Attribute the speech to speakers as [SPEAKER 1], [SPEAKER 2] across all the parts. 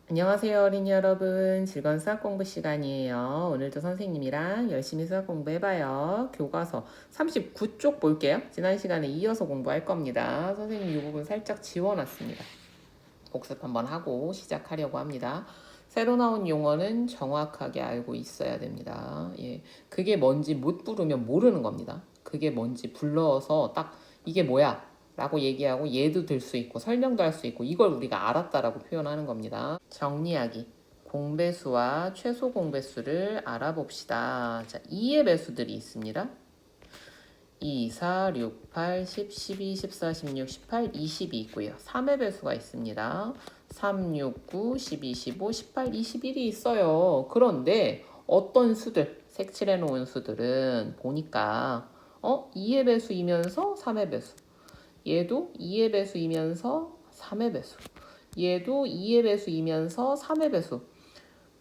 [SPEAKER 1] 안녕하세요, 어린이 여러분. 즐거운 수학 공부 시간이에요. 오늘도 선생님이랑 열심히 수학 공부해봐요. 교과서 39쪽 볼게요. 지난 시간에 이어서 공부할 겁니다. 선생님 이 부분 살짝 지워놨습니다. 복습 한번 하고 시작하려고 합니다. 새로 나온 용어는 정확하게 알고 있어야 됩니다. 예, 그게 뭔지 못 부르면 모르는 겁니다. 그게 뭔지 불러서 딱 이게 뭐야? 라고 얘기하고 예도 들 수 있고 설명도 할 수 있고 이걸 우리가 알았다라고 표현하는 겁니다. 정리하기. 공배수와 최소 공배수를 알아봅시다. 자, 2의 배수들이 있습니다. 2, 4, 6, 8, 10, 12, 14, 16, 18, 20이 있고요. 3의 배수가 있습니다. 3, 6, 9, 12, 15, 18, 21이 있어요. 그런데 어떤 수들, 색칠해 놓은 수들은 보니까 2의 배수이면서 3의 배수. 얘도 2의 배수이면서 3의 배수. 얘도 2의 배수이면서 3의 배수.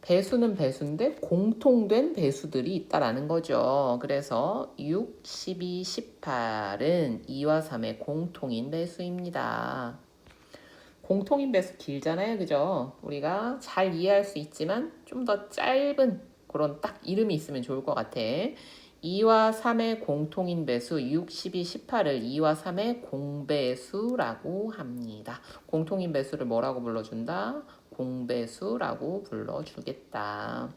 [SPEAKER 1] 배수는 배수인데 공통된 배수들이 있다라는 거죠. 그래서 6, 12, 18은 2와 3의 공통인 배수입니다. 공통인 배수 길잖아요. 그죠? 우리가 잘 이해할 수 있지만 좀 더 짧은 그런 딱 이름이 있으면 좋을 것 같아. 2와 3의 공통인 배수 6, 12, 18을 2와 3의 공배수라고 합니다. 공통인 배수를 뭐라고 불러준다? 공배수라고 불러주겠다.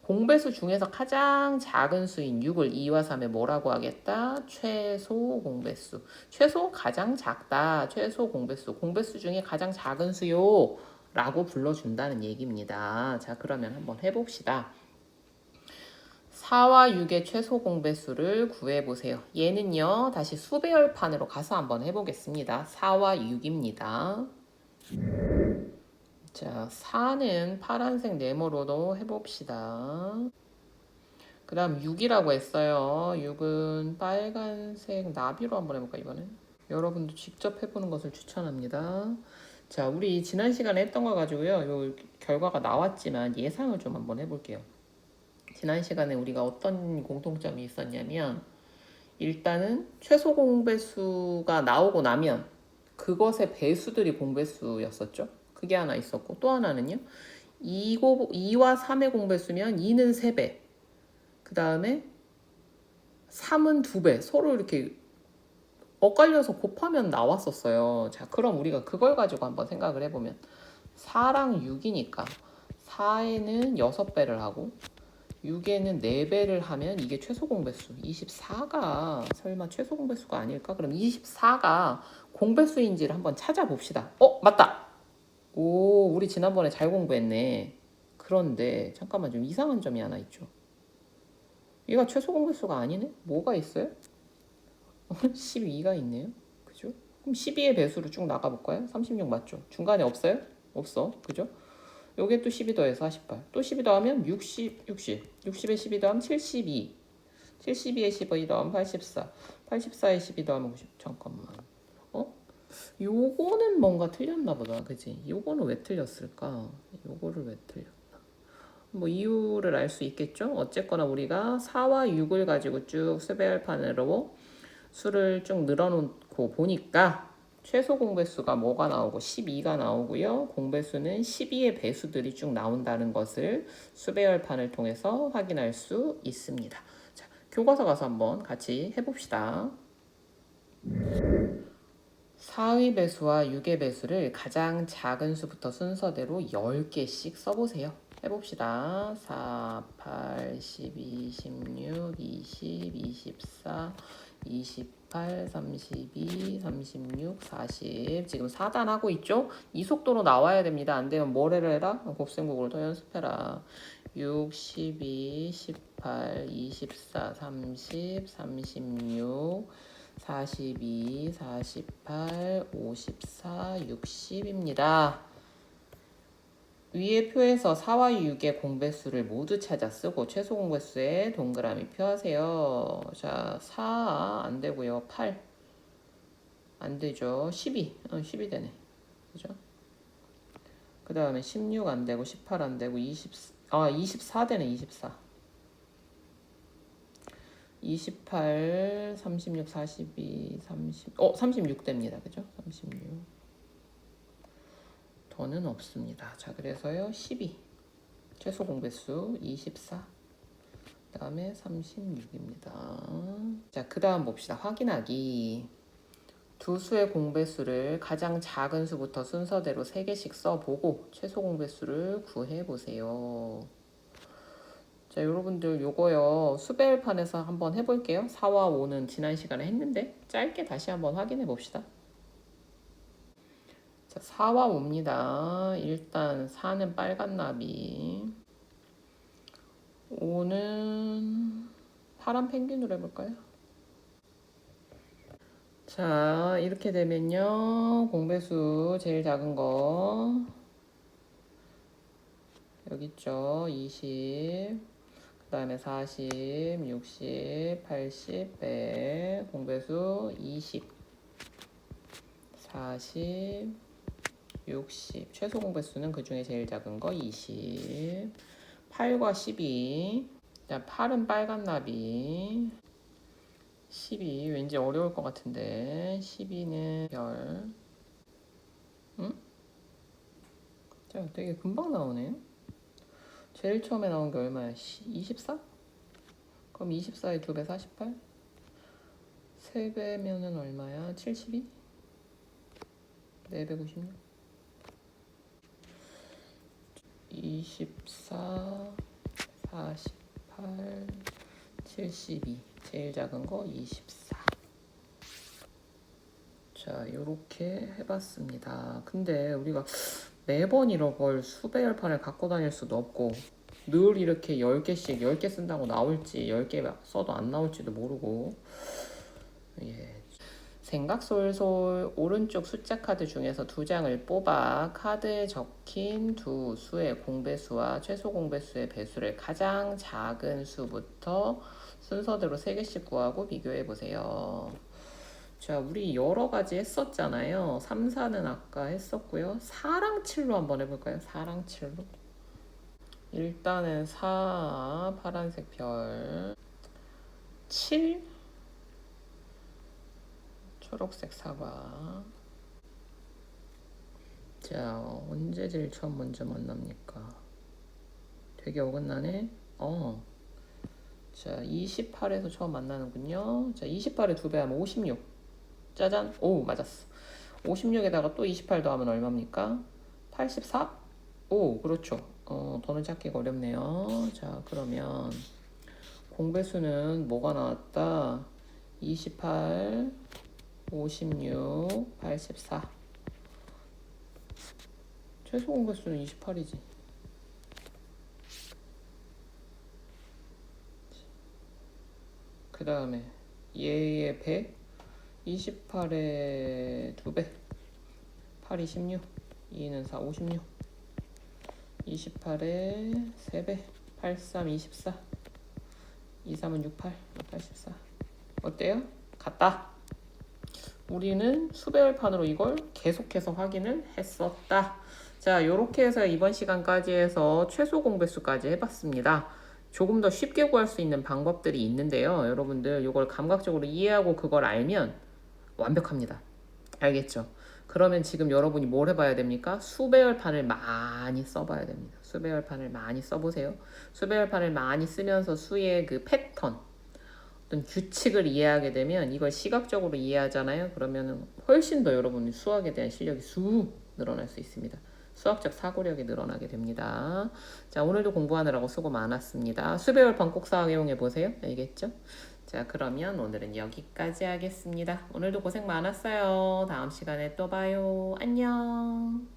[SPEAKER 1] 공배수 중에서 가장 작은 수인 6을 2와 3에 뭐라고 하겠다? 최소 공배수. 최소 가장 작다. 최소 공배수. 공배수 중에 가장 작은 수요. 라고 불러준다는 얘기입니다. 자, 그러면 한번 해봅시다. 4와 6의 최소 공배수를 구해보세요. 얘는요, 다시 수배열판으로 가서 한번 해보겠습니다. 4와 6입니다. 자, 4는 파란색 네모로도 해봅시다. 그 다음 6이라고 했어요. 6은 빨간색 나비로 한번 해볼까, 이번엔? 여러분도 직접 해보는 것을 추천합니다. 자, 우리 지난 시간에 했던 거 가지고요. 요 결과가 나왔지만 예상을 좀 한번 해볼게요. 지난 시간에 우리가 어떤 공통점이 있었냐면 일단은 최소 공배수가 나오고 나면 그것의 배수들이 공배수였었죠. 그게 하나 있었고 또 하나는요. 2와 3의 공배수면 2는 3배, 그 다음에 3은 2배. 서로 이렇게 엇갈려서 곱하면 나왔었어요. 자, 그럼 우리가 그걸 가지고 한번 생각을 해보면 4랑 6이니까 4에는 6배를 하고 6에는 4배를 하면 이게 최소 공배수. 24가 설마 최소 공배수가 아닐까? 그럼 24가 공배수인지를 한번 찾아봅시다. 맞다! 오, 우리 지난번에 잘 공부했네. 그런데 잠깐만 좀 이상한 점이 하나 있죠. 얘가 최소 공배수가 아니네? 뭐가 있어요? 12가 있네요. 그죠? 그럼 12의 배수로 쭉 나가볼까요? 36 맞죠? 중간에 없어요? 없어. 그죠? 요게 또 12 더해서 48. 또 12 더하면 60, 60. 60에 12 더하면 72. 72에 12 더하면 84. 84에 12 더하면 90. 잠깐만. 요거는 뭔가 틀렸나 보다. 그지? 요거는 왜 틀렸을까? 요거를 왜 틀렸나? 뭐 이유를 알 수 있겠죠? 어쨌거나 우리가 4와 6을 가지고 쭉 수배열판으로 수를 쭉 늘어놓고 보니까 최소 공배수가 뭐가 나오고 12가 나오고요. 공배수는 12의 배수들이 쭉 나온다는 것을 수배열판을 통해서 확인할 수 있습니다. 자, 교과서 가서 한번 같이 해봅시다. 4의 배수와 6의 배수를 가장 작은 수부터 순서대로 10개씩 써보세요. 해봅시다. 4, 8, 12, 16, 20, 24, 28, 32, 36, 40. 지금 4단 하고 있죠? 이 속도로 나와야 됩니다. 안 되면 뭐래를 해라? 곱셈국을 더 연습해라. 6, 12, 18, 24, 30, 36, 42, 48, 54, 60입니다. 위의 표에서 4와 6의 공배수를 모두 찾아 쓰고 최소 공배수에 동그라미 표하세요. 자, 4 안 되고요. 8 안 되죠. 12, 12 되네. 그죠? 그 다음에 16 안 되고 18 안 되고 24 되네. 24. 28, 36, 42, 30, 36 됩니다. 그죠? 36. 더는 없습니다. 자, 그래서요 12 최소 공배수 24 그 다음에 36입니다. 자, 그 다음 봅시다. 확인하기. 두 수의 공배수를 가장 작은 수부터 순서대로 3개씩 써보고 최소 공배수를 구해보세요. 자, 여러분들 요거요 수배열판에서 한번 해볼게요. 4와 5는 지난 시간에 했는데 짧게 다시 한번 확인해 봅시다. 자, 4와 5입니다. 일단 4는 빨간 나비, 5는 파란 펭귄으로 해볼까요? 자, 이렇게 되면요 공배수 제일 작은 거 여기 있죠. 20, 그 다음에 40, 60, 80 빼 공배수 20, 40, 60 최소 공배수는 그 중에 제일 작은 거 20, 8과 12. 자, 8은 빨간 나비, 12 왠지 어려울 것 같은데 12는 별. 응? 자, 되게 금방 나오네요. 제일 처음에 나온 게 얼마야? 24? 그럼 24의 2배 48? 3배면은 얼마야? 72? 456? 24, 48, 72 제일 작은 거 24. 자, 요렇게 해봤습니다. 근데 우리가 매번 이런 걸 수배열판을 갖고 다닐 수도 없고 늘 이렇게 10개씩 10개 쓴다고 나올지 10개 써도 안 나올지도 모르고, 예. 생각솔솔 오른쪽 숫자 카드 중에서 2장을 뽑아 카드에 적힌 두 수의 공배수와 최소 공배수의 배수를 가장 작은 수부터 순서대로 3개씩 구하고 비교해 보세요. 자, 우리 여러 가지 했었잖아요. 3, 4는 아까 했었고요. 4랑 7로 한번 해볼까요? 4랑 7로. 일단은 4 파란색 별, 7 초록색 사과. 자, 언제 제일 처음 먼저 만납니까? 되게 어긋나네. 자, 28에서 처음 만나는군요. 자, 28에 2배 하면 56. 짜잔. 오, 맞았어. 56에다가 또 28 더하면 얼마입니까? 84? 오, 그렇죠. 더는 찾기가 어렵네요. 자, 그러면 공배수는 뭐가 나왔다? 28, 56, 84. 최소 공배수는 28이지. 그 다음에 얘의 배 28의 2배 8이 16, 2는 4, 56, 28의 3배 83, 24, 23은 68, 84. 어때요? 같다. 우리는 수배열판으로 이걸 계속해서 확인을 했었다. 자, 요렇게 해서 이번 시간까지 해서 최소 공배수까지 해봤습니다. 조금 더 쉽게 구할 수 있는 방법들이 있는데요. 여러분들 이걸 감각적으로 이해하고 그걸 알면 완벽합니다. 알겠죠? 그러면 지금 여러분이 뭘 해봐야 됩니까? 수배열판을 많이 써봐야 됩니다. 수배열판을 많이 써보세요. 수배열판을 많이 쓰면서 수의 그 패턴, 어떤 규칙을 이해하게 되면 이걸 시각적으로 이해하잖아요. 그러면 훨씬 더 여러분이 수학에 대한 실력이 쑥 늘어날 수 있습니다. 수학적 사고력이 늘어나게 됩니다. 자, 오늘도 공부하느라고 수고 많았습니다. 수배열판 꼭 사용해 보세요. 알겠죠? 자, 그러면 오늘은 여기까지 하겠습니다. 오늘도 고생 많았어요. 다음 시간에 또 봐요. 안녕.